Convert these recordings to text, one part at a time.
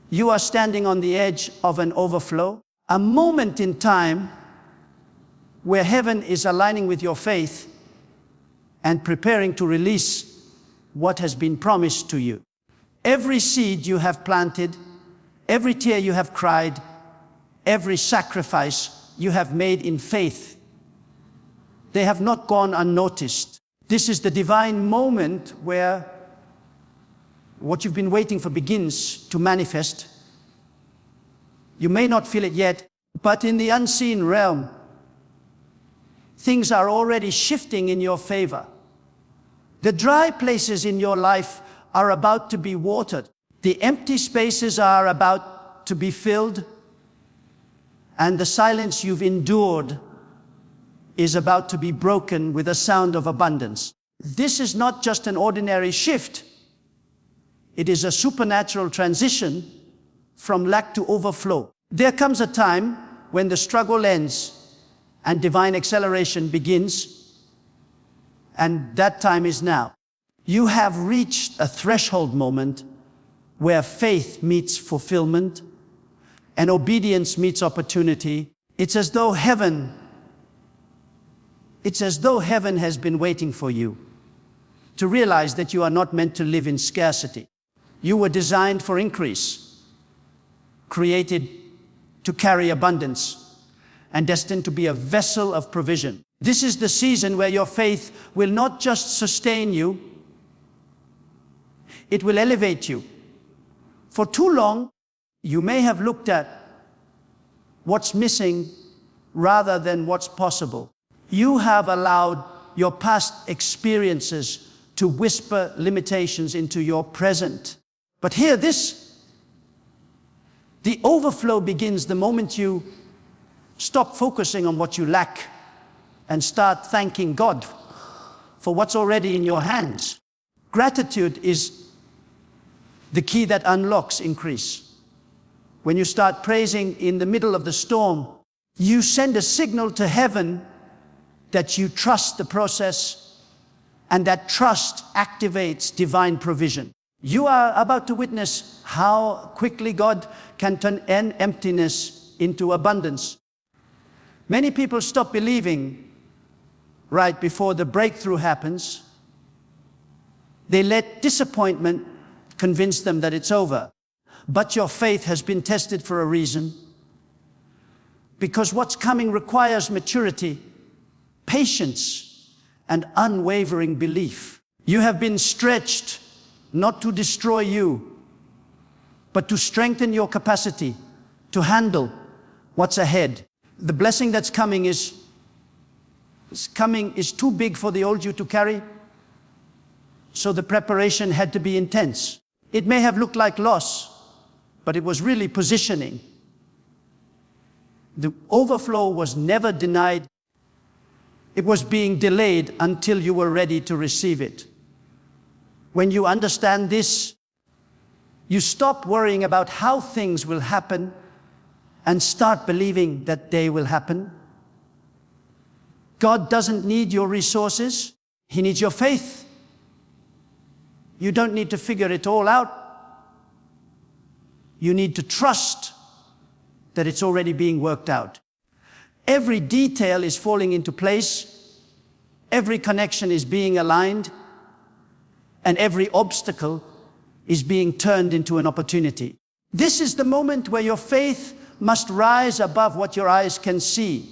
You are standing on the edge of an overflow, a moment in time where heaven is aligning with your faith and preparing to release what has been promised to you. Every seed you have planted, every tear you have cried, every sacrifice you have made in faith, they have not gone unnoticed. This is the divine moment where what you've been waiting for begins to manifest. You may not feel it yet, but in the unseen realm, things are already shifting in your favor. The dry places in your life are about to be watered. The empty spaces are about to be filled, and the silence you've endured is about to be broken with a sound of abundance. This is not just an ordinary shift. It is a supernatural transition from lack to overflow. There comes a time when the struggle ends and divine acceleration begins, and that time is now. You have reached a threshold moment where faith meets fulfillment and obedience meets opportunity. It's as though heaven has been waiting for you to realize that you are not meant to live in scarcity. You were designed for increase, created to carry abundance, and destined to be a vessel of provision. This is the season where your faith will not just sustain you, it will elevate you. For too long, you may have looked at what's missing rather than what's possible. You have allowed your past experiences to whisper limitations into your present. But hear this, the overflow begins the moment you stop focusing on what you lack and start thanking God for what's already in your hands. Gratitude is the key that unlocks increase. When you start praising in the middle of the storm, you send a signal to heaven that you trust the process, and that trust activates divine provision. You are about to witness how quickly God can turn emptiness into abundance. Many people stop believing right before the breakthrough happens. They let disappointment convince them that it's over. But your faith has been tested for a reason. Because what's coming requires maturity, patience, and unwavering belief. You have been stretched not to destroy you, but to strengthen your capacity to handle what's ahead. The blessing that's coming is too big for the old you to carry, so the preparation had to be intense. It may have looked like loss, but it was really positioning. The overflow was never denied. It was being delayed until you were ready to receive it. When you understand this, you stop worrying about how things will happen and start believing that they will happen. God doesn't need your resources. He needs your faith. You don't need to figure it all out. You need to trust that it's already being worked out. Every detail is falling into place. Every connection is being aligned. And every obstacle is being turned into an opportunity. This is the moment where your faith must rise above what your eyes can see.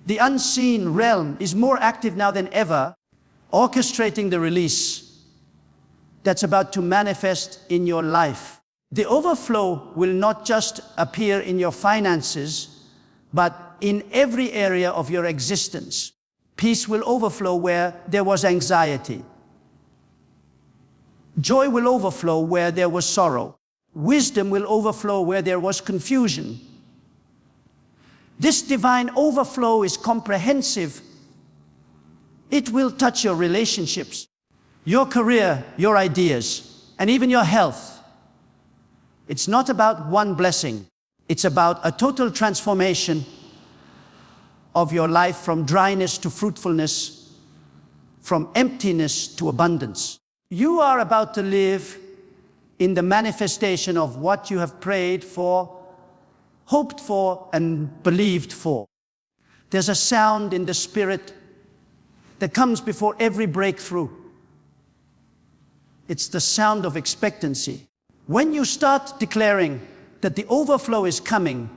The unseen realm is more active now than ever, orchestrating the release that's about to manifest in your life. The overflow will not just appear in your finances, but in every area of your existence. Peace will overflow where there was anxiety. Joy will overflow where there was sorrow. Wisdom will overflow where there was confusion. This divine overflow is comprehensive. It will touch your relationships, your career, your ideas, and even your health. It's not about one blessing. It's about a total transformation of your life, from dryness to fruitfulness, from emptiness to abundance. You are about to live in the manifestation of what you have prayed for, hoped for, and believed for. There's a sound in the Spirit that comes before every breakthrough. It's the sound of expectancy. When you start declaring that the overflow is coming,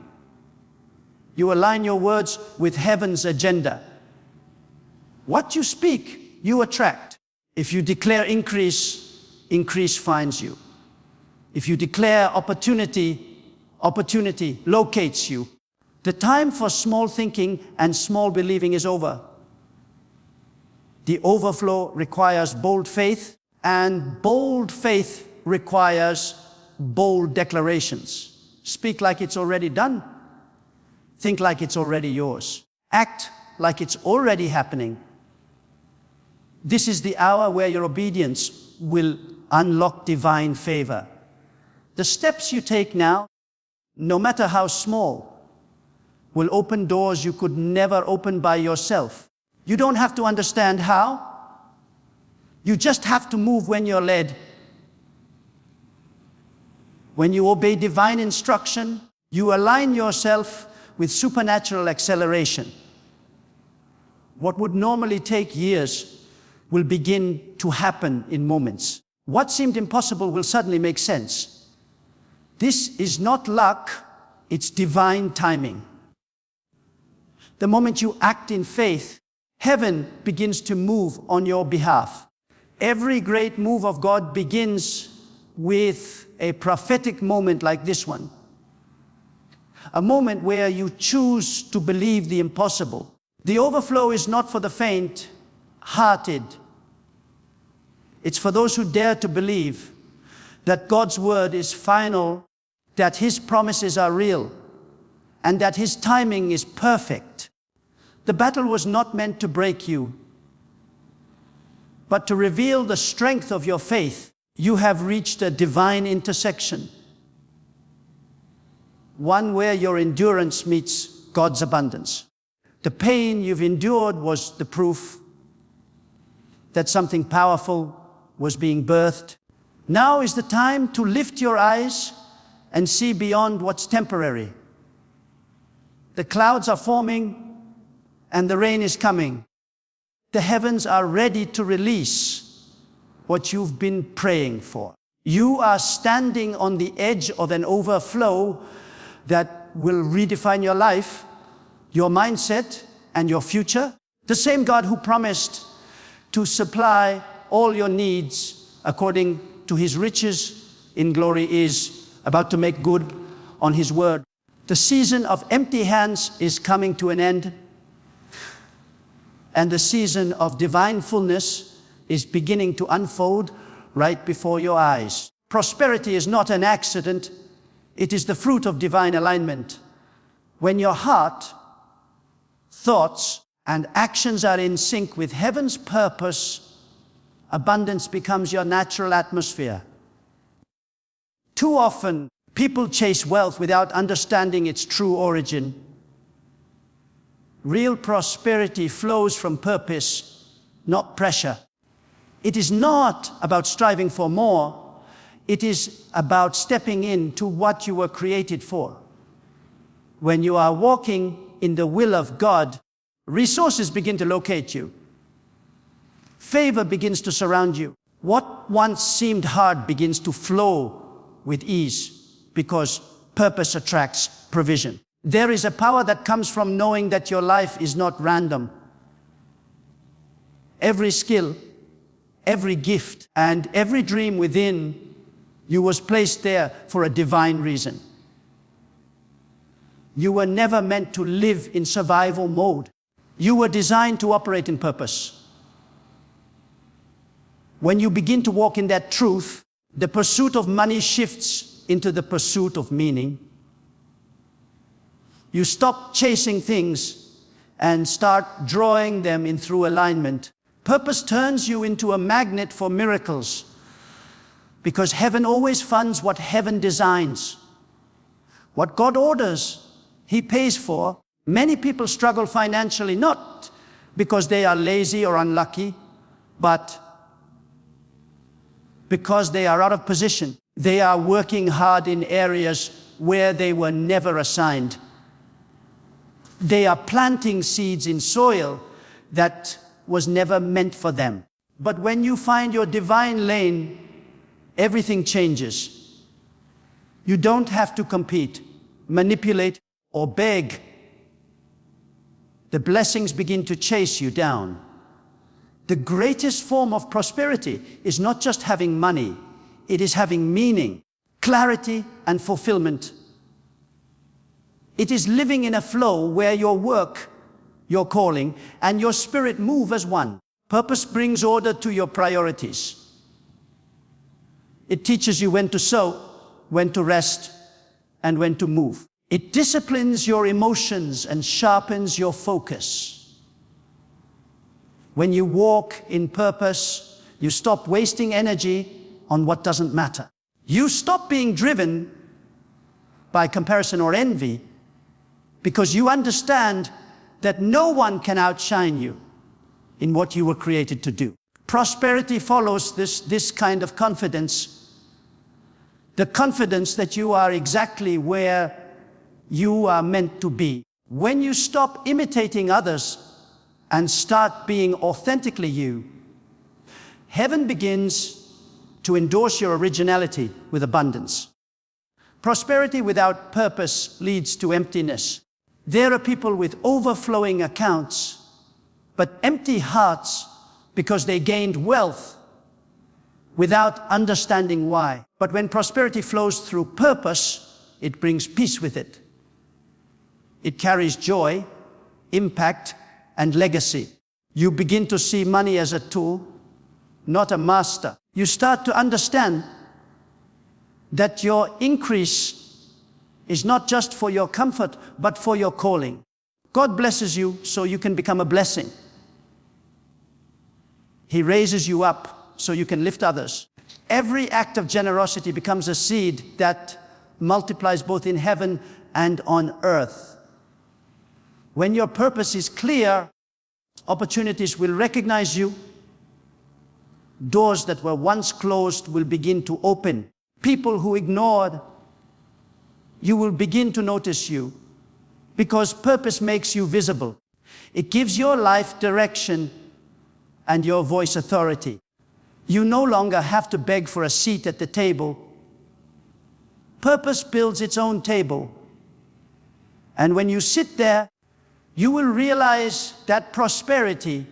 you align your words with heaven's agenda. What you speak, you attract. If you declare increase, increase finds you. If you declare opportunity, opportunity locates you. The time for small thinking and small believing is over. The overflow requires bold faith, and bold faith requires bold declarations. Speak like it's already done. Think like it's already yours. Act like it's already happening. This is the hour where your obedience will unlock divine favor. The steps you take now, no matter how small, will open doors you could never open by yourself. You don't have to understand how. You just have to move when you're led. When you obey divine instruction, you align yourself with supernatural acceleration. What would normally take years will begin to happen in moments. What seemed impossible will suddenly make sense. This is not luck, it's divine timing. The moment you act in faith, heaven begins to move on your behalf. Every great move of God begins with a prophetic moment like this one. A moment where you choose to believe the impossible. The overflow is not for the faint-hearted. It's for those who dare to believe that God's word is final, that His promises are real, and that His timing is perfect. The battle was not meant to break you, but to reveal the strength of your faith. You have reached a divine intersection, one where your endurance meets God's abundance. The pain you've endured was the proof that something powerful was being birthed. Now is the time to lift your eyes and see beyond what's temporary. The clouds are forming and the rain is coming. The heavens are ready to release what you've been praying for. You are standing on the edge of an overflow that will redefine your life, your mindset, and your future. The same God who promised to supply all your needs according to His riches in glory is about to make good on His word. The season of empty hands is coming to an end, and the season of divine fullness is beginning to unfold right before your eyes. Prosperity is not an accident. It is the fruit of divine alignment. When your heart, thoughts, and actions are in sync with heaven's purpose, abundance becomes your natural atmosphere. Too often, people chase wealth without understanding its true origin. Real prosperity flows from purpose, not pressure. It is not about striving for more. It is about stepping into what you were created for. When you are walking in the will of God, resources begin to locate you. Favor begins to surround you. What once seemed hard begins to flow with ease because purpose attracts provision. There is a power that comes from knowing that your life is not random. Every skill, every gift, and every dream within you was placed there for a divine reason. You were never meant to live in survival mode. You were designed to operate in purpose. When you begin to walk in that truth, the pursuit of money shifts into the pursuit of meaning. You stop chasing things and start drawing them in through alignment. Purpose turns you into a magnet for miracles, because heaven always funds what heaven designs. What God orders, He pays for. Many people struggle financially not because they are lazy or unlucky, but because they are out of position. They are working hard in areas where they were never assigned. They are planting seeds in soil that was never meant for them. But when you find your divine lane, everything changes. You don't have to compete, manipulate, or beg. The blessings begin to chase you down. The greatest form of prosperity is not just having money, it is having meaning, clarity, and fulfillment. It is living in a flow where your work, your calling, and your spirit move as one. Purpose brings order to your priorities. It teaches you when to sow, when to rest, and when to move. It disciplines your emotions and sharpens your focus. When you walk in purpose, you stop wasting energy on what doesn't matter. You stop being driven by comparison or envy because you understand that no one can outshine you in what you were created to do. Prosperity follows this kind of confidence. The confidence that you are exactly where you are meant to be. When you stop imitating others and start being authentically you, heaven begins to endorse your originality with abundance. Prosperity without purpose leads to emptiness. There are people with overflowing accounts, but empty hearts because they gained wealth without understanding why. But when prosperity flows through purpose, it brings peace with it. It carries joy, impact, and legacy. You begin to see money as a tool, not a master. You start to understand that your increase is not just for your comfort, but for your calling. God blesses you so you can become a blessing. He raises you up so you can lift others. Every act of generosity becomes a seed that multiplies both in heaven and on earth. When your purpose is clear, opportunities will recognize you. Doors that were once closed will begin to open. People who ignored you will begin to notice you because purpose makes you visible. It gives your life direction and your voice authority. You no longer have to beg for a seat at the table. Purpose builds its own table. And when you sit there, you will realize that prosperity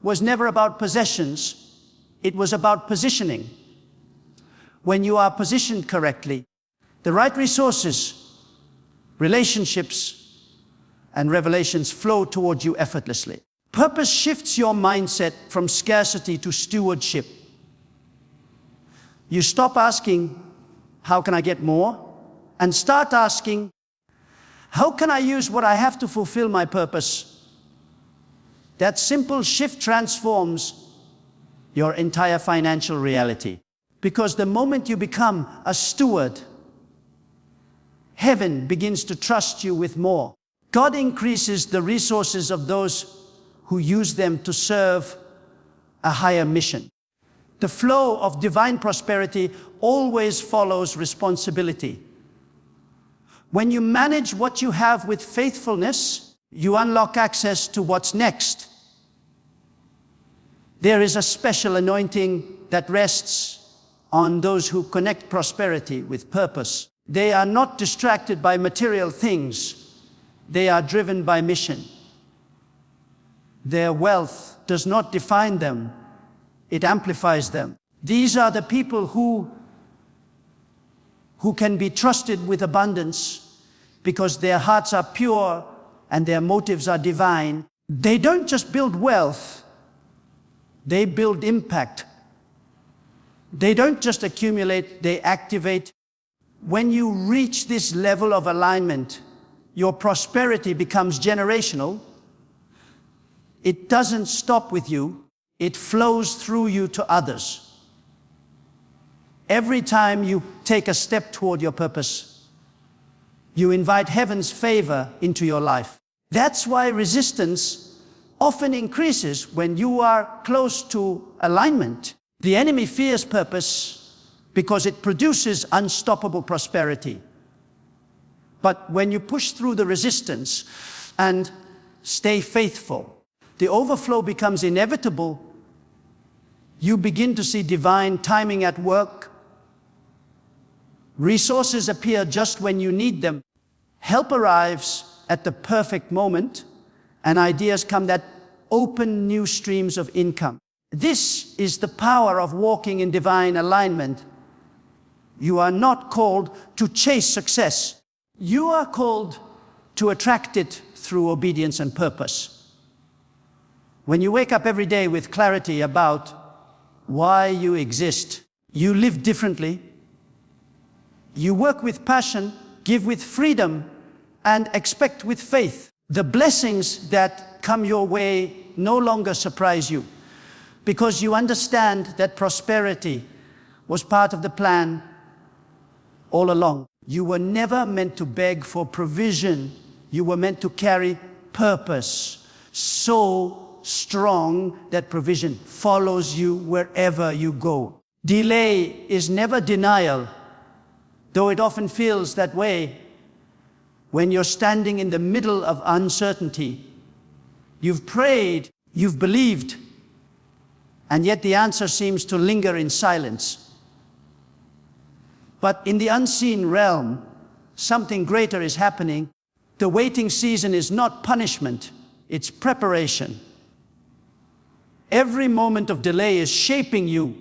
was never about possessions. It was about positioning. When you are positioned correctly, the right resources, relationships, and revelations flow toward you effortlessly. Purpose shifts your mindset from scarcity to stewardship. You stop asking, how can I get more? And start asking, how can I use what I have to fulfill my purpose? That simple shift transforms your entire financial reality. Because the moment you become a steward, heaven begins to trust you with more. God increases the resources of those who use them to serve a higher mission. The flow of divine prosperity always follows responsibility. When you manage what you have with faithfulness, you unlock access to what's next. There is a special anointing that rests on those who connect prosperity with purpose. They are not distracted by material things. They are driven by mission. Their wealth does not define them. It amplifies them. These are the people who can be trusted with abundance because their hearts are pure and their motives are divine. They don't just build wealth, they build impact. They don't just accumulate, they activate. When you reach this level of alignment, your prosperity becomes generational. It doesn't stop with you, it flows through you to others. Every time you take a step toward your purpose, you invite heaven's favor into your life. That's why resistance often increases when you are close to alignment. The enemy fears purpose because it produces unstoppable prosperity. But when you push through the resistance and stay faithful, the overflow becomes inevitable. You begin to see divine timing at work. Resources appear just when you need them. Help arrives at the perfect moment, and ideas come that open new streams of income. This is the power of walking in divine alignment. You are not called to chase success. You are called to attract it through obedience and purpose. When you wake up every day with clarity about why you exist, you live differently, you work with passion, give with freedom, and expect with faith. The blessings that come your way no longer surprise you, because you understand that prosperity was part of the plan all along. You were never meant to beg for provision. You were meant to carry purpose so strong that provision follows you wherever you go. Delay is never denial, though it often feels that way when you're standing in the middle of uncertainty. You've prayed, you've believed, and yet the answer seems to linger in silence. But in the unseen realm, something greater is happening. The waiting season is not punishment, it's preparation. Every moment of delay is shaping you,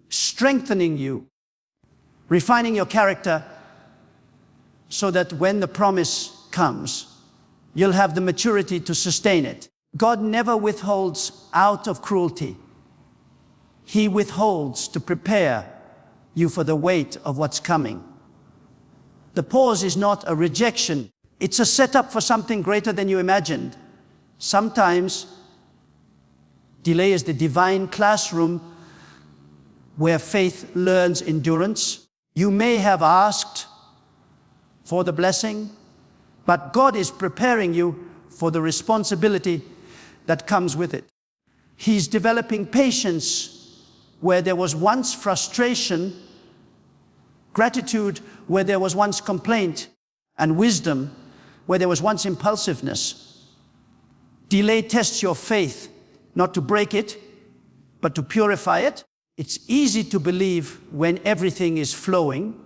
strengthening you, refining your character so that when the promise comes, you'll have the maturity to sustain it. God never withholds out of cruelty. He withholds to prepare you for the weight of what's coming. The pause is not a rejection. It's a setup for something greater than you imagined. Sometimes delay is the divine classroom where faith learns endurance. You may have asked for the blessing, but God is preparing you for the responsibility that comes with it. He's developing patience where there was once frustration, gratitude where there was once complaint, and wisdom where there was once impulsiveness. Delay tests your faith, not to break it, but to purify it. It's easy to believe when everything is flowing,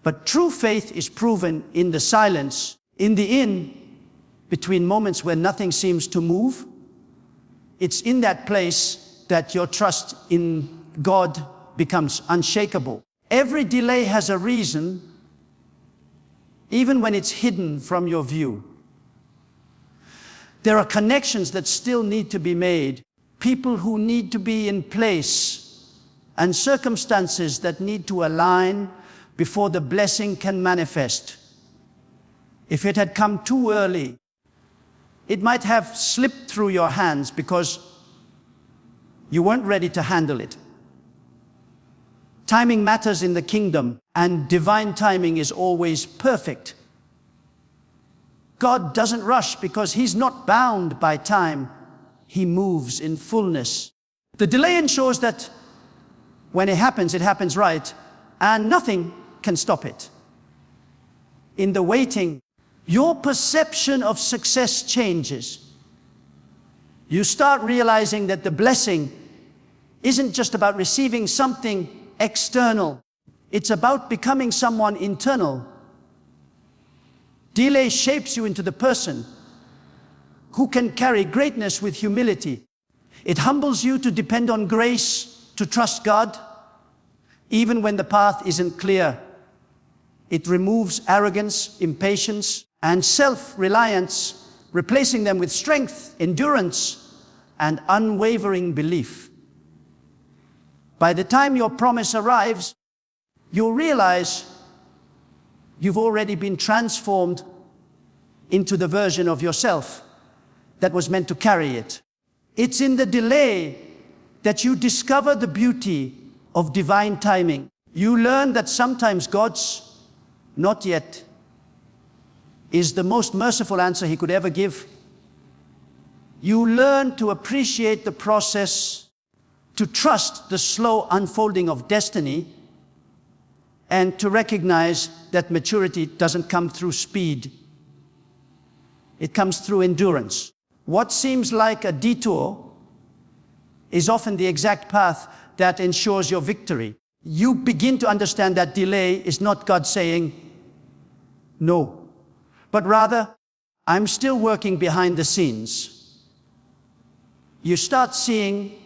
but true faith is proven in the silence, in the between moments where nothing seems to move. It's in that place that your trust in God becomes unshakable. Every delay has a reason, even when it's hidden from your view. There are connections that still need to be made, people who need to be in place, and circumstances that need to align before the blessing can manifest. If it had come too early, it might have slipped through your hands because you weren't ready to handle it. Timing matters in the kingdom, and divine timing is always perfect. God doesn't rush because He's not bound by time. He moves in fullness. The delay ensures that when it happens right, and nothing can stop it. In the waiting, your perception of success changes. You start realizing that the blessing isn't just about receiving something external. It's about becoming someone internal. Delay shapes you into the person who can carry greatness with humility. It humbles you to depend on grace, to trust God, even when the path isn't clear. It removes arrogance, impatience, and self-reliance, replacing them with strength, endurance, and unwavering belief. By the time your promise arrives, you'll realize you've already been transformed into the version of yourself that was meant to carry it. It's in the delay that you discover the beauty of divine timing. You learn that sometimes God's "not yet" is the most merciful answer He could ever give. You learn to appreciate the process to trust the slow unfolding of destiny, and to recognize that maturity doesn't come through speed. It comes through endurance. What seems like a detour is often the exact path that ensures your victory. You begin to understand that delay is not God saying no, but rather, I'm still working behind the scenes. You start seeing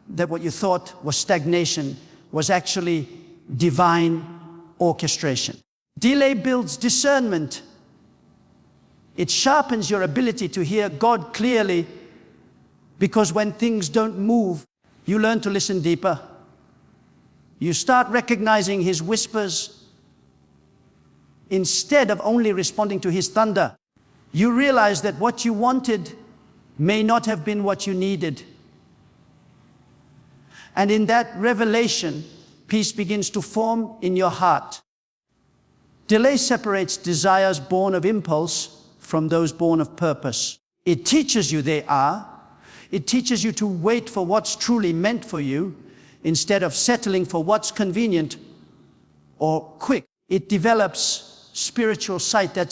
that what you thought was stagnation was actually divine orchestration. Delay builds discernment. It sharpens your ability to hear God clearly, because when things don't move, you learn to listen deeper. You start recognizing His whispers instead of only responding to His thunder. You realize that what you wanted may not have been what you needed. And in that revelation, peace begins to form in your heart. Delay separates desires born of impulse from those born of purpose. It teaches you they are. It teaches you to wait for what's truly meant for you instead of settling for what's convenient or quick. It develops spiritual sight that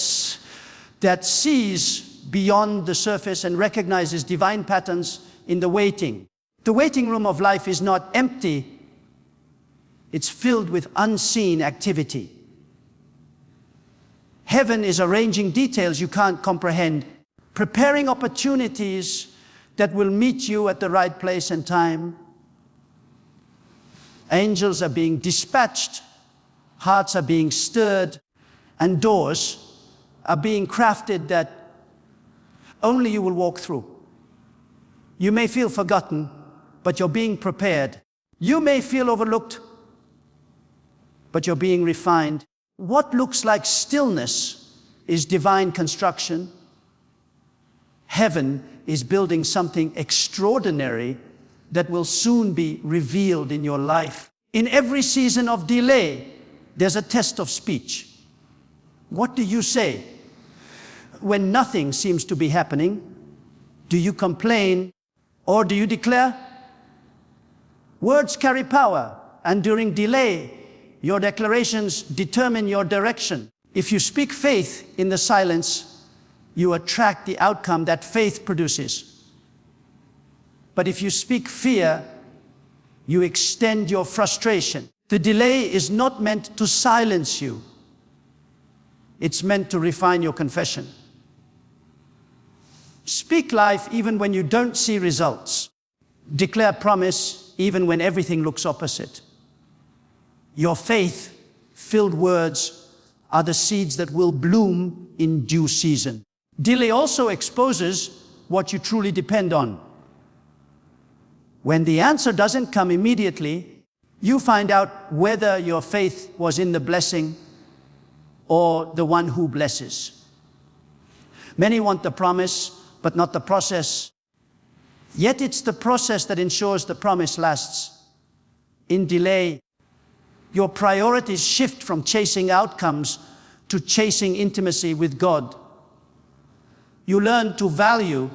sees beyond the surface and recognizes divine patterns in the waiting. The waiting room of life is not empty. It's filled with unseen activity. Heaven is arranging details you can't comprehend, preparing opportunities that will meet you at the right place and time. Angels are being dispatched, hearts are being stirred, and doors are being crafted that only you will walk through. You may feel forgotten, but you're being prepared. You may feel overlooked, but you're being refined. What looks like stillness is divine construction. Heaven is building something extraordinary that will soon be revealed in your life. In every season of delay, there's a test of speech. What do you say? When nothing seems to be happening, do you complain or do you declare? Words carry power, and during delay, your declarations determine your direction. If you speak faith in the silence, you attract the outcome that faith produces. But if you speak fear, you extend your frustration. The delay is not meant to silence you. It's meant to refine your confession. Speak life even when you don't see results. Declare promise even when everything looks opposite. Your faith-filled words are the seeds that will bloom in due season. Delay also exposes what you truly depend on. When the answer doesn't come immediately, you find out whether your faith was in the blessing or the one who blesses. Many want the promise, but not the process. Yet it's the process that ensures the promise lasts. In delay, your priorities shift from chasing outcomes to chasing intimacy with God. You learn to value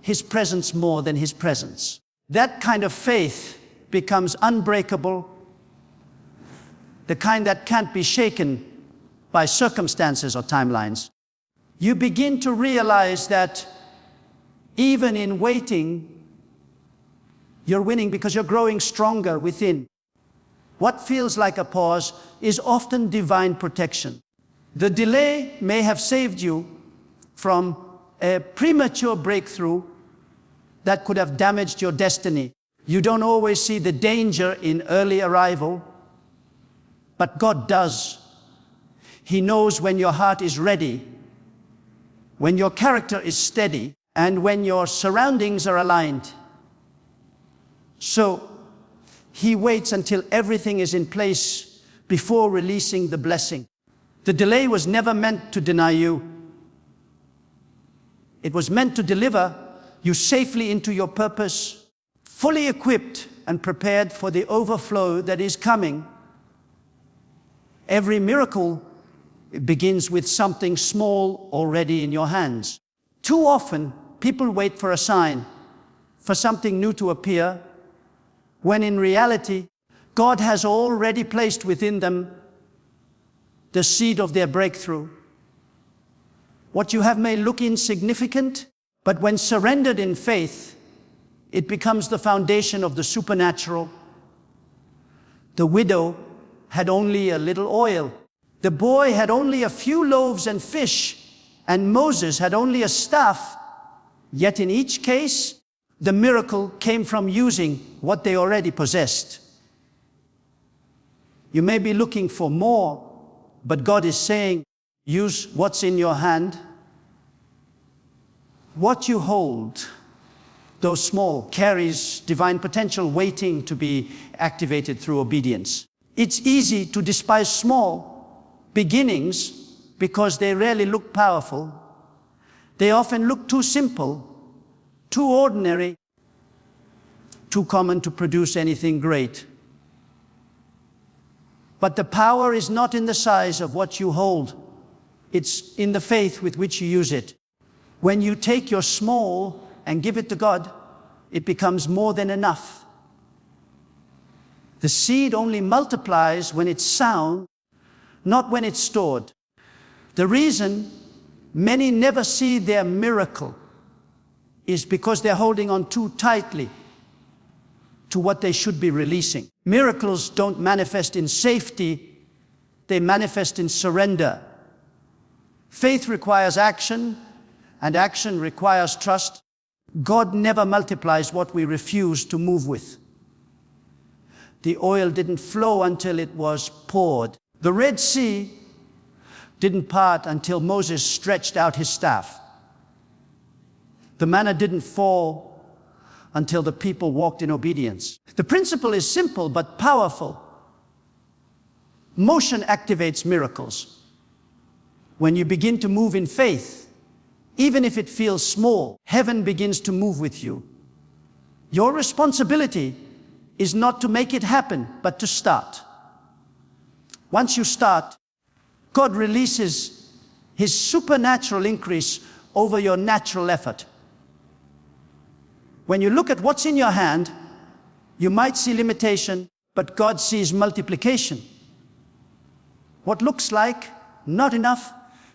His presence more than His presence. That kind of faith becomes unbreakable, the kind that can't be shaken by circumstances or timelines. You begin to realize that even in waiting, you're winning because you're growing stronger within. What feels like a pause is often divine protection. The delay may have saved you from a premature breakthrough that could have damaged your destiny. You don't always see the danger in early arrival, but God does. He knows when your heart is ready, when your character is steady, and when your surroundings are aligned. So He waits until everything is in place before releasing the blessing. The delay was never meant to deny you. It was meant to deliver you safely into your purpose, fully equipped and prepared for the overflow that is coming. Every miracle begins with something small already in your hands. Too often, people wait for a sign, for something new to appear, when in reality, God has already placed within them the seed of their breakthrough. What you have may look insignificant, but when surrendered in faith, it becomes the foundation of the supernatural. The widow had only a little oil. The boy had only a few loaves and fish, and Moses had only a staff. Yet in each case, the miracle came from using what they already possessed. You may be looking for more, but God is saying, use what's in your hand. What you hold, though small, carries divine potential waiting to be activated through obedience. It's easy to despise small beginnings because they rarely look powerful. They often look too simple, too ordinary, too common to produce anything great. But the power is not in the size of what you hold. It's in the faith with which you use it. When you take your small and give it to God, it becomes more than enough. The seed only multiplies when it's sound, not when it's stored. The reason many never see their miracle is because they're holding on too tightly to what they should be releasing. Miracles don't manifest in safety, they manifest in surrender. Faith requires action, and action requires trust. God never multiplies what we refuse to move with. The oil didn't flow until it was poured. The Red Sea didn't part until Moses stretched out his staff. The manna didn't fall until the people walked in obedience. The principle is simple but powerful. Motion activates miracles. When you begin to move in faith, even if it feels small, heaven begins to move with you. Your responsibility is not to make it happen, but to start. Once you start, God releases His supernatural increase over your natural effort. When you look at what's in your hand, you might see limitation, but God sees multiplication. What looks like not enough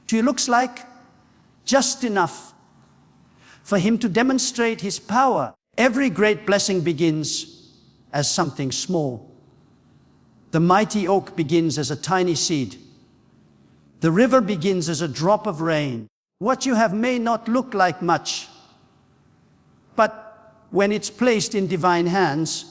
to you looks like just enough for Him to demonstrate His power. Every great blessing begins as something small. The mighty oak begins as a tiny seed. The river begins as a drop of rain. What you have may not look like much, but when it's placed in divine hands,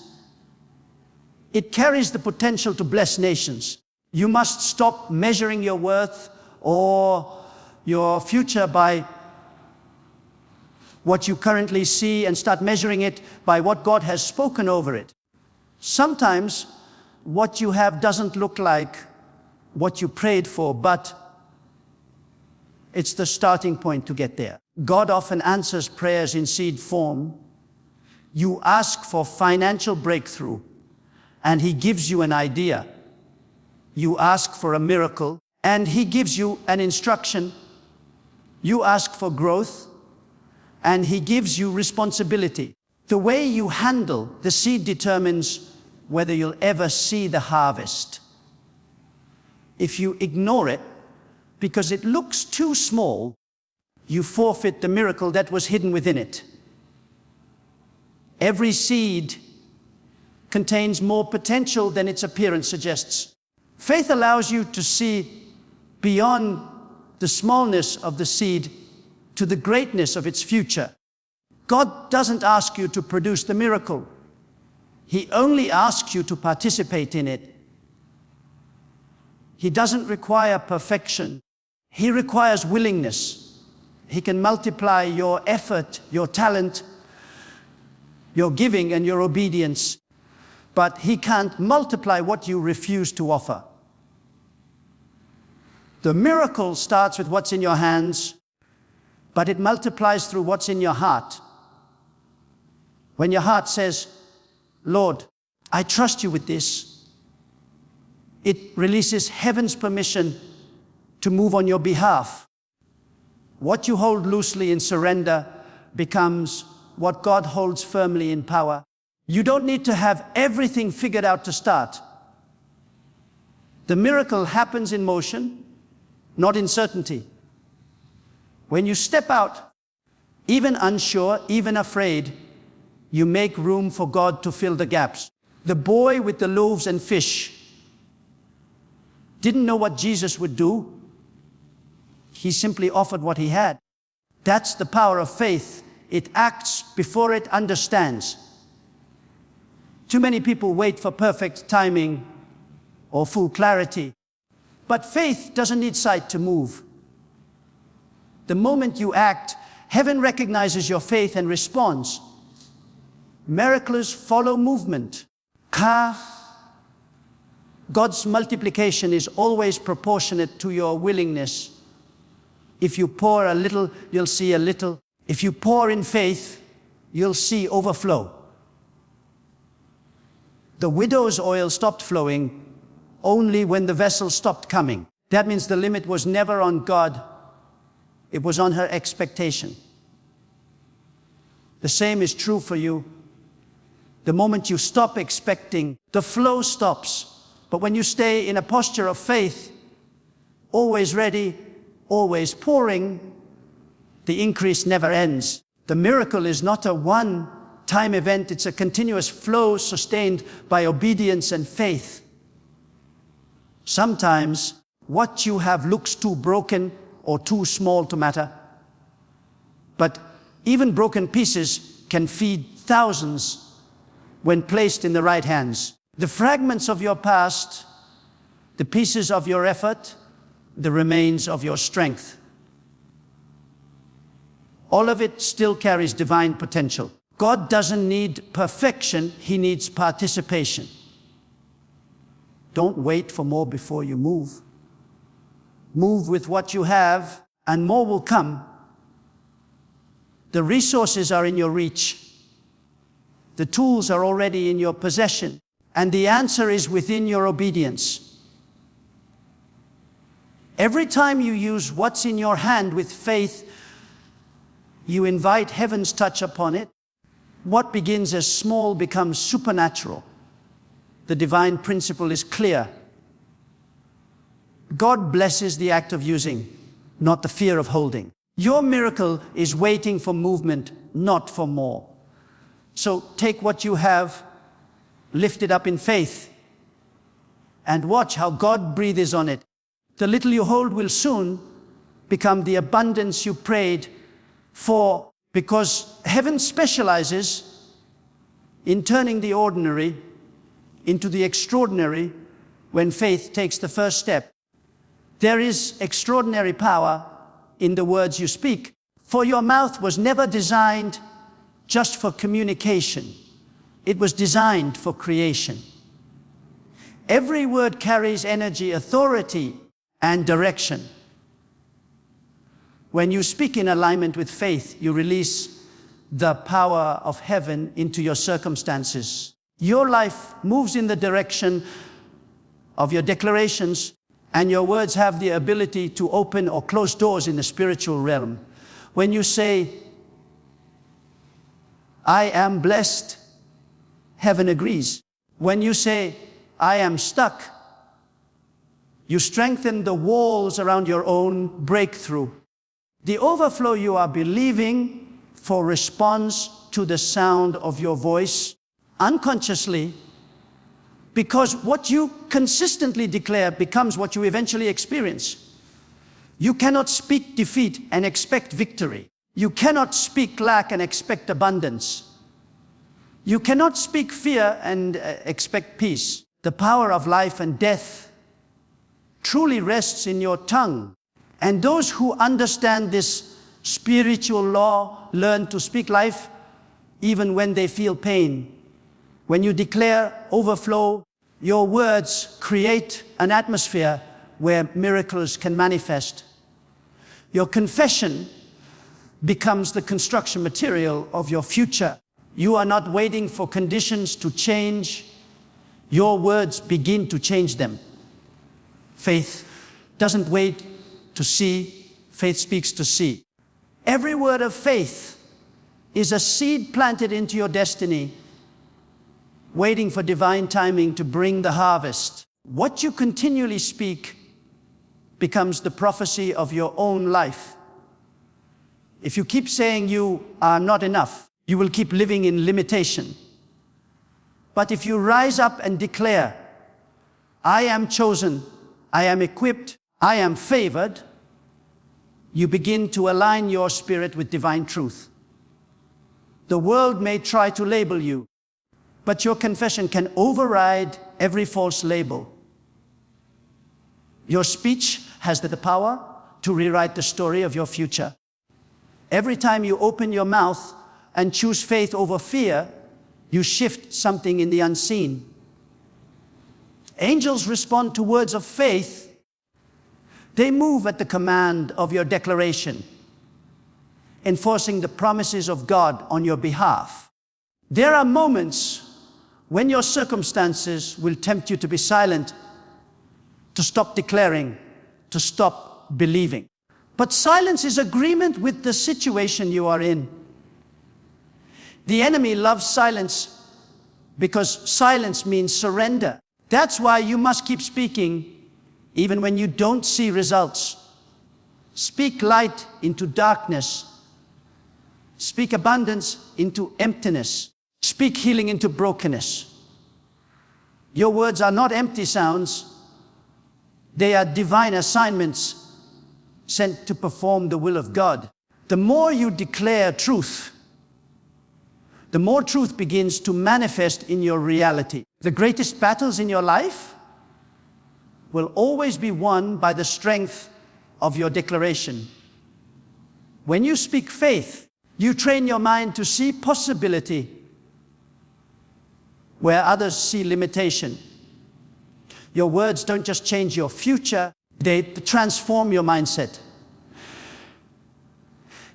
it carries the potential to bless nations. You must stop measuring your worth or your future by what you currently see and start measuring it by what God has spoken over it. Sometimes what you have doesn't look like what you prayed for, but it's the starting point to get there. God often answers prayers in seed form. You ask for financial breakthrough, and He gives you an idea. You ask for a miracle, and He gives you an instruction. You ask for growth, and He gives you responsibility. The way you handle the seed determines whether you'll ever see the harvest. If you ignore it because it looks too small, you forfeit the miracle that was hidden within it. Every seed contains more potential than its appearance suggests. Faith allows you to see beyond the smallness of the seed to the greatness of its future. God doesn't ask you to produce the miracle. He only asks you to participate in it. He doesn't require perfection. He requires willingness. He can multiply your effort, your talent, your giving and your obedience, but He can't multiply what you refuse to offer. The miracle starts with what's in your hands, but it multiplies through what's in your heart. When your heart says, Lord, I trust you with this, it releases heaven's permission to move on your behalf. What you hold loosely in surrender becomes what God holds firmly in power. You don't need to have everything figured out to start. The miracle happens in motion, not in certainty. When you step out, even unsure, even afraid, you make room for God to fill the gaps. The boy with the loaves and fish didn't know what Jesus would do. He simply offered what he had. That's the power of faith. It acts before it understands. Too many people wait for perfect timing or full clarity. But faith doesn't need sight to move. The moment you act, heaven recognizes your faith and responds. Miracles follow movement. God's multiplication is always proportionate to your willingness. If you pour a little, you'll see a little. If you pour in faith, you'll see overflow. The widow's oil stopped flowing only when the vessel stopped coming. That means the limit was never on God. It was on her expectation. The same is true for you. The moment you stop expecting, the flow stops. But when you stay in a posture of faith, always ready, always pouring, the increase never ends. The miracle is not a one-time event, it's a continuous flow sustained by obedience and faith. Sometimes what you have looks too broken or too small to matter. But even broken pieces can feed thousands when placed in the right hands. The fragments of your past, the pieces of your effort, the remains of your strength. All of it still carries divine potential. God doesn't need perfection, He needs participation. Don't wait for more before you move. Move with what you have, and more will come. The resources are in your reach. The tools are already in your possession. And the answer is within your obedience. Every time you use what's in your hand with faith, you invite heaven's touch upon it. What begins as small becomes supernatural. The divine principle is clear. God blesses the act of using, not the fear of holding. Your miracle is waiting for movement, not for more. So take what you have, lift it up in faith, and watch how God breathes on it. The little you hold will soon become the abundance you prayed for, because heaven specializes in turning the ordinary into the extraordinary when faith takes the first step. There is extraordinary power in the words you speak, for your mouth was never designed just for communication. It was designed for creation. Every word carries energy, authority, and direction. When you speak in alignment with faith, you release the power of heaven into your circumstances. Your life moves in the direction of your declarations, and your words have the ability to open or close doors in the spiritual realm. When you say, I am blessed, heaven agrees. When you say, I am stuck, you strengthen the walls around your own breakthrough. The overflow you are believing for responds to the sound of your voice unconsciously, because what you consistently declare becomes what you eventually experience. You cannot speak defeat and expect victory. You cannot speak lack and expect abundance. You cannot speak fear and expect peace. The power of life and death truly rests in your tongue. And those who understand this spiritual law learn to speak life even when they feel pain. When you declare overflow, your words create an atmosphere where miracles can manifest. Your confession becomes the construction material of your future. You are not waiting for conditions to change. Your words begin to change them. Faith doesn't wait to see, faith speaks to see. Every word of faith is a seed planted into your destiny. waiting for divine timing to bring the harvest. What you continually speak becomes the prophecy of your own life. If you keep saying you are not enough, you will keep living in limitation. But if you rise up and declare, I am chosen, I am equipped, I am favored, you begin to align your spirit with divine truth. The world may try to label you, but your confession can override every false label. Your speech has the power to rewrite the story of your future. Every time you open your mouth and choose faith over fear, you shift something in the unseen. Angels respond to words of faith. They move at the command of your declaration, enforcing the promises of God on your behalf. There are moments when your circumstances will tempt you to be silent, to stop declaring, to stop believing. But silence is agreement with the situation you are in. The enemy loves silence because silence means surrender. That's why you must keep speaking even when you don't see results. Speak light into darkness. Speak abundance into emptiness. Speak healing into brokenness. Your words are not empty sounds. They are divine assignments sent to perform the will of God. The more you declare truth, the more truth begins to manifest in your reality. The greatest battles in your life will always be won by the strength of your declaration. When you speak faith, you train your mind to see possibility where others see limitation. Your words don't just change your future, they transform your mindset.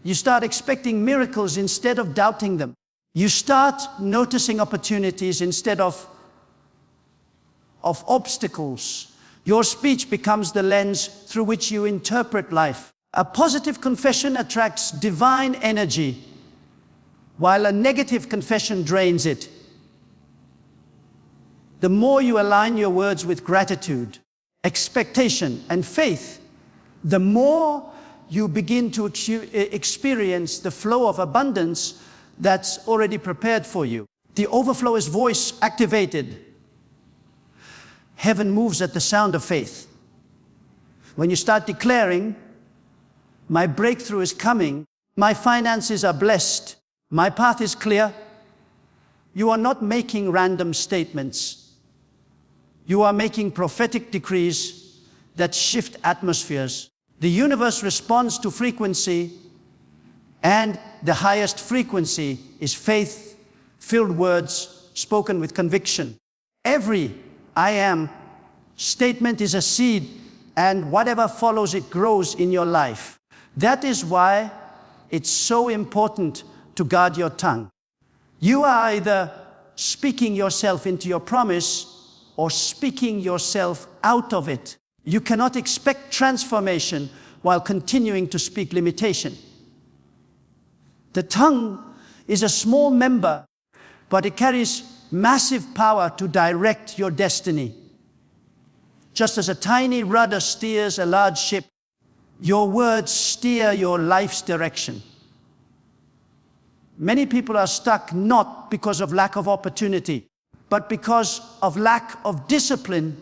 You start expecting miracles instead of doubting them. You start noticing opportunities instead of obstacles. Your speech becomes the lens through which you interpret life. A positive confession attracts divine energy, while a negative confession drains it. The more you align your words with gratitude, expectation, and faith, the more you begin to experience the flow of abundance that's already prepared for you. The overflow is voice activated. Heaven moves at the sound of faith. When you start declaring, my breakthrough is coming, my finances are blessed, my path is clear, you are not making random statements. You are making prophetic decrees that shift atmospheres. The universe responds to frequency, and the highest frequency is faith-filled words spoken with conviction. Every I am statement is a seed, and whatever follows it grows in your life. That is why it's so important to guard your tongue. You are either speaking yourself into your promise or speaking yourself out of it. You cannot expect transformation while continuing to speak limitation. The tongue is a small member, but it carries massive power to direct your destiny. Just as a tiny rudder steers a large ship, your words steer your life's direction. Many people are stuck not because of lack of opportunity, but because of lack of discipline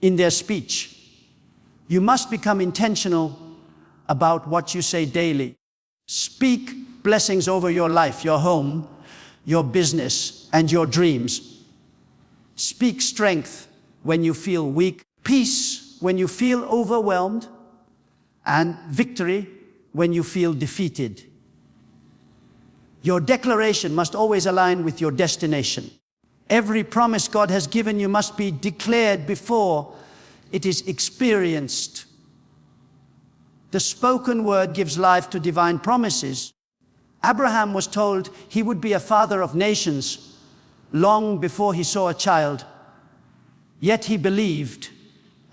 in their speech. You must become intentional about what you say daily. Speak blessings over your life, your home, your business, and your dreams. Speak strength when you feel weak, peace when you feel overwhelmed, and victory when you feel defeated. Your declaration must always align with your destination. Every promise God has given you must be declared before it is experienced. The spoken word gives life to divine promises. Abraham was told he would be a father of nations long before he saw a child. Yet he believed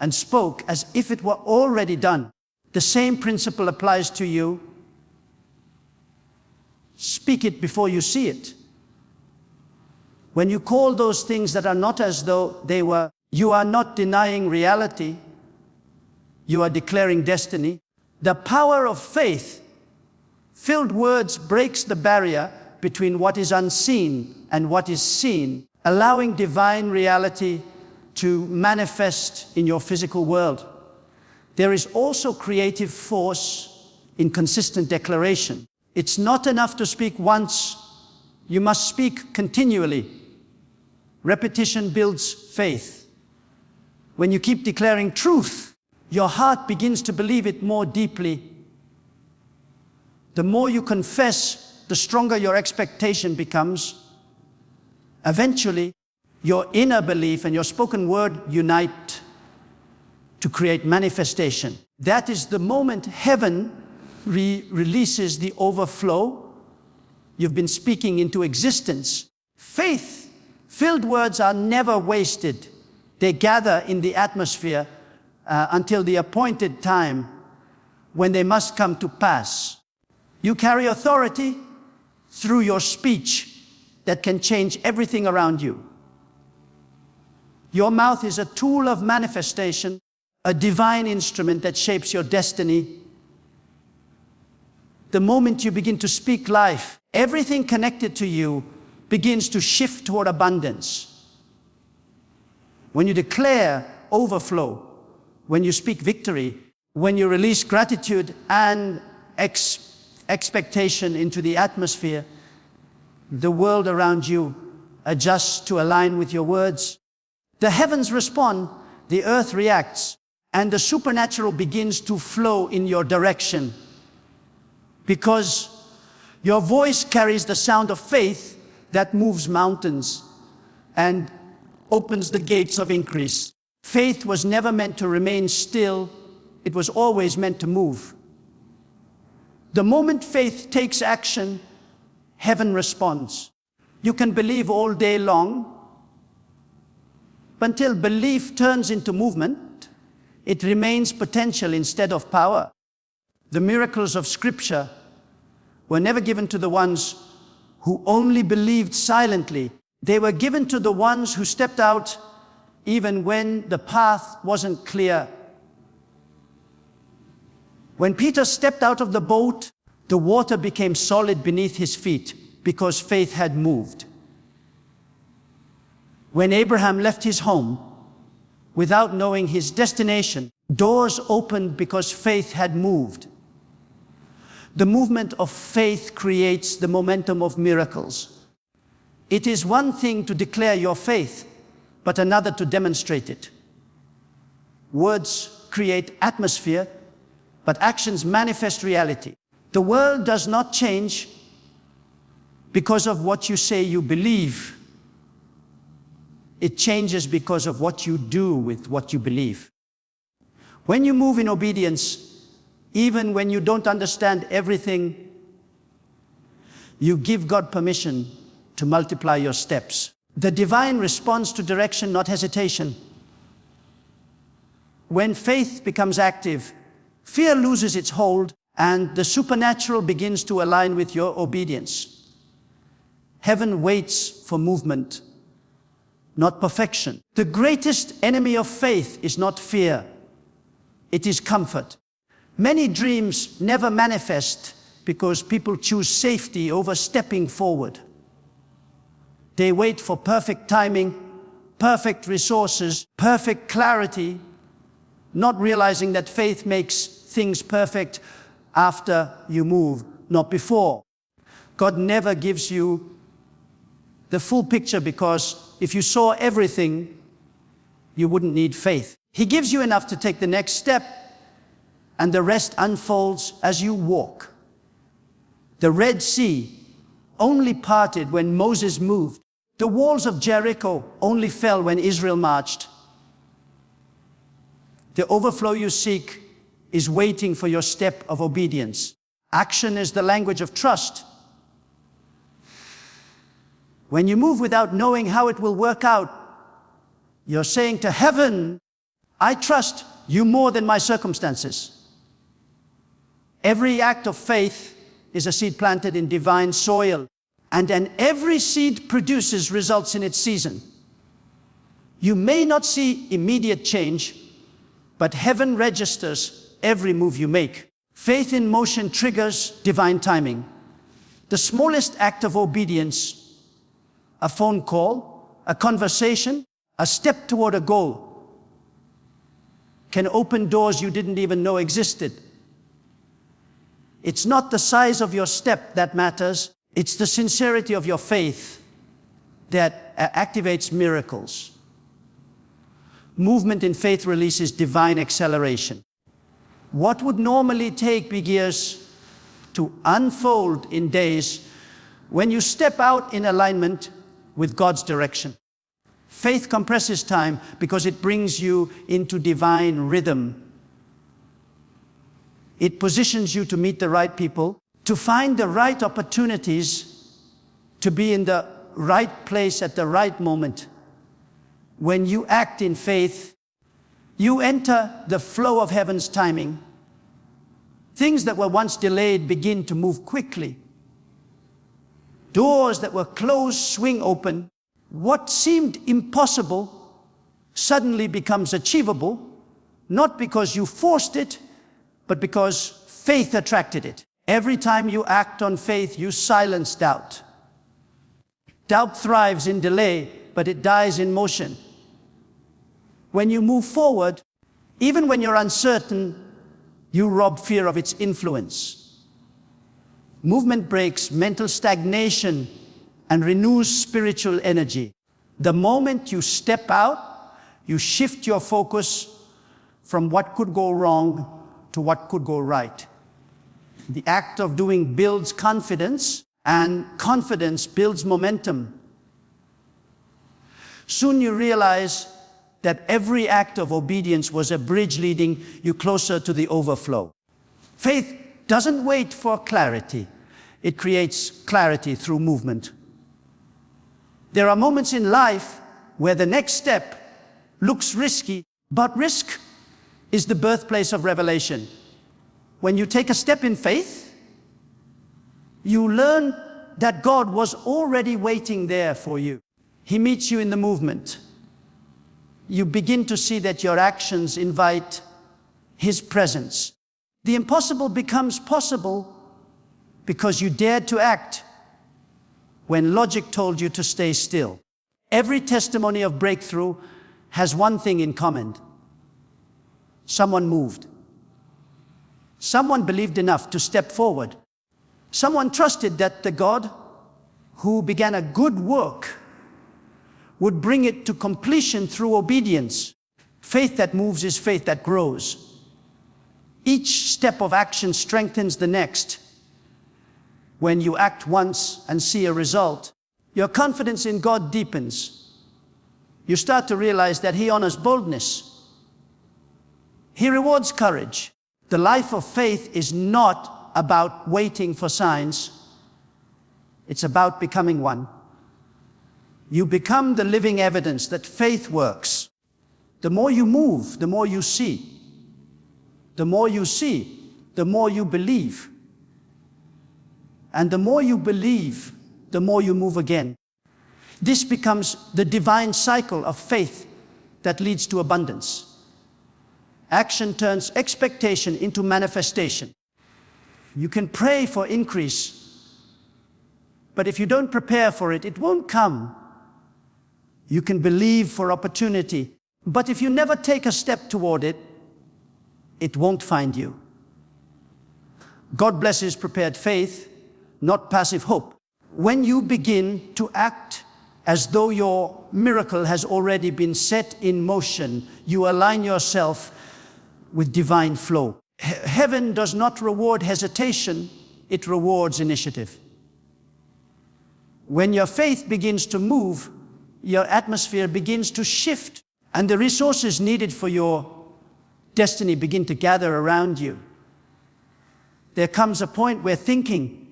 and spoke as if it were already done. The same principle applies to you. Speak it before you see it. When you call those things that are not as though they were, you are not denying reality, you are declaring destiny. The power of faith-filled words breaks the barrier between what is unseen and what is seen, allowing divine reality to manifest in your physical world. There is also creative force in consistent declaration. It's not enough to speak once, you must speak continually. Repetition builds faith. When you keep declaring truth, your heart begins to believe it more deeply. The more you confess, the stronger your expectation becomes. Eventually, your inner belief and your spoken word unite to create manifestation. That is the moment heaven releases the overflow you've been speaking into existence. Faith-filled words are never wasted. They gather in the atmosphere until the appointed time when they must come to pass. You carry authority through your speech that can change everything around you. Your mouth is a tool of manifestation, a divine instrument that shapes your destiny. The moment you begin to speak life, everything connected to you begins to shift toward abundance. When you declare overflow, when you speak victory, when you release gratitude and expectation into the atmosphere, the world around you adjusts to align with your words. The heavens respond, the earth reacts, and the supernatural begins to flow in your direction. Because your voice carries the sound of faith that moves mountains and opens the gates of increase. Faith was never meant to remain still, it was always meant to move. The moment faith takes action, heaven responds. You can believe all day long, but until belief turns into movement, it remains potential instead of power. The miracles of Scripture were never given to the ones who only believed silently. They were given to the ones who stepped out even when the path wasn't clear. When Peter stepped out of the boat, the water became solid beneath his feet because faith had moved. When Abraham left his home without knowing his destination, doors opened because faith had moved. The movement of faith creates the momentum of miracles. It is one thing to declare your faith, but another to demonstrate it. Words create atmosphere, but actions manifest reality. The world does not change because of what you say you believe. It changes because of what you do with what you believe. When you move in obedience, even when you don't understand everything, you give God permission to multiply your steps. The divine responds to direction, not hesitation. When faith becomes active, fear loses its hold, and the supernatural begins to align with your obedience. Heaven waits for movement, not perfection. The greatest enemy of faith is not fear, it is comfort. Many dreams never manifest because people choose safety over stepping forward. They wait for perfect timing, perfect resources, perfect clarity, not realizing that faith makes things perfect after you move, not before. God never gives you the full picture because if you saw everything, you wouldn't need faith. He gives you enough to take the next step, and the rest unfolds as you walk. The Red Sea only parted when Moses moved. The walls of Jericho only fell when Israel marched. The overflow you seek is waiting for your step of obedience. Action is the language of trust. When you move without knowing how it will work out, you're saying to heaven, I trust you more than my circumstances. Every act of faith is a seed planted in divine soil. And then every seed produces results in its season. You may not see immediate change, but heaven registers every move you make. Faith in motion triggers divine timing. The smallest act of obedience, a phone call, a conversation, a step toward a goal, can open doors you didn't even know existed. It's not the size of your step that matters, it's the sincerity of your faith that activates miracles. Movement in faith releases divine acceleration. What would normally take big years to unfold in days when you step out in alignment with God's direction. Faith compresses time because it brings you into divine rhythm. It positions you to meet the right people, to find the right opportunities, to be in the right place at the right moment. When you act in faith, you enter the flow of heaven's timing. Things that were once delayed begin to move quickly. Doors that were closed swing open. What seemed impossible suddenly becomes achievable, not because you forced it, but because faith attracted it. Every time you act on faith, you silence doubt. Doubt thrives in delay, but it dies in motion. When you move forward, even when you're uncertain, you rob fear of its influence. Movement breaks mental stagnation and renews spiritual energy. The moment you step out, you shift your focus from what could go wrong to what could go right. The act of doing builds confidence, and confidence builds momentum. Soon you realize that every act of obedience was a bridge leading you closer to the overflow. Faith doesn't wait for clarity. It creates clarity through movement. There are moments in life where the next step looks risky, but risk is the birthplace of revelation. When you take a step in faith, you learn that God was already waiting there for you. He meets you in the movement. You begin to see that your actions invite His presence. The impossible becomes possible because you dared to act when logic told you to stay still. Every testimony of breakthrough has one thing in common. Someone moved. Someone believed enough to step forward. Someone trusted that the God who began a good work would bring it to completion through obedience. Faith that moves is faith that grows. Each step of action strengthens the next. When you act once and see a result, your confidence in God deepens. You start to realize that He honors boldness. He rewards courage. The life of faith is not about waiting for signs. It's about becoming one. You become the living evidence that faith works. The more you move, the more you see. The more you see, the more you believe. And the more you believe, the more you move again. This becomes the divine cycle of faith that leads to abundance. Action turns expectation into manifestation. You can pray for increase, but if you don't prepare for it, it won't come. You can believe for opportunity, but if you never take a step toward it, it won't find you. God blesses prepared faith, not passive hope. When you begin to act as though your miracle has already been set in motion, you align yourself with divine flow. Heaven does not reward hesitation, it rewards initiative. When your faith begins to move, your atmosphere begins to shift, and the resources needed for your destiny begin to gather around you. There comes a point where thinking,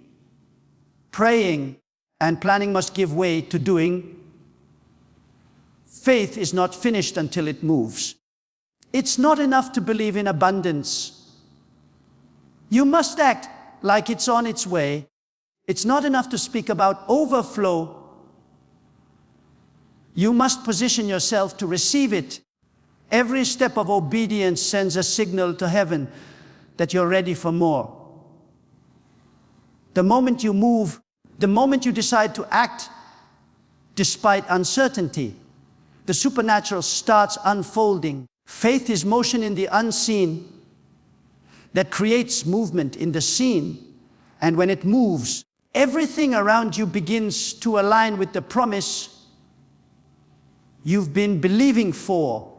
praying, and planning must give way to doing. Faith is not finished until it moves. It's not enough to believe in abundance. You must act like it's on its way. It's not enough to speak about overflow. You must position yourself to receive it. Every step of obedience sends a signal to heaven that you're ready for more. The moment you move, the moment you decide to act despite uncertainty, the supernatural starts unfolding. Faith is motion in the unseen that creates movement in the seen. And when it moves, everything around you begins to align with the promise you've been believing for.